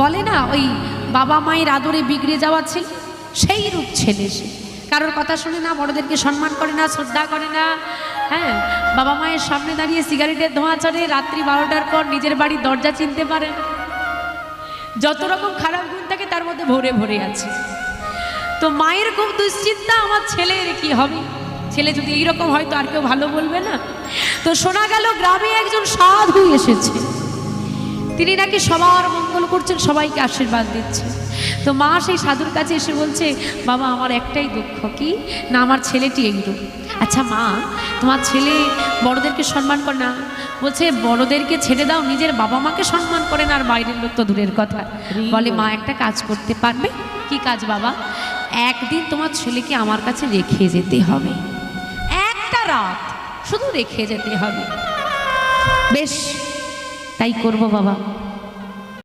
বলে না ওই বাবা মায়ের আদরে বিগড়ে যাওয়া ছেলে, সেই রূপ ছেলে সে। কারোর কথা শুনে না, বড়দেরকে সম্মান করে না, শ্রদ্ধা করে না। হ্যাঁ, বাবা মায়ের সামনে দাঁড়িয়ে সিগারেটের ধোঁয়া চড়ে, রাত্রি 12টার পর নিজের বাড়ির দরজা চিনতে পারে না। যত রকম খারাপ গুণ থাকে তার মধ্যে ভরে ভরে আছে। তো মায়ের খুব দুশ্চিন্তা, আমার ছেলের কি হবে, ছেলে যদি এইরকম হয় তো আর কেউ ভালো বলবে না। তো শোনা গেল গ্রামে একজন সাধু এসেছে, তিনি নাকি সবার মঙ্গল করছেন, সবাইকে আশীর্বাদ দিচ্ছেন। তো মা সেই সাধুর কাছে এসে বলছে, বাবা আমার একটাই দুঃখ, কি না আমার ছেলেটি এইরূপ। আচ্ছা মা, তোমার ছেলে বড়দেরকে সম্মান করে না? বলছে বড়দেরকে ছেড়ে দাও, নিজের বাবা মাকে সম্মান করে না, আর বাইরের লোক তো দূরের কথা। বলে মা একটা কাজ করতে পারবে? কি কাজ বাবা? একদিন তোমার ছেলেকে আমার কাছে রেখে যেতে হবে, একটা রাত শুধু রেখে যেতে হবে। বেশ তাই করবো বাবা।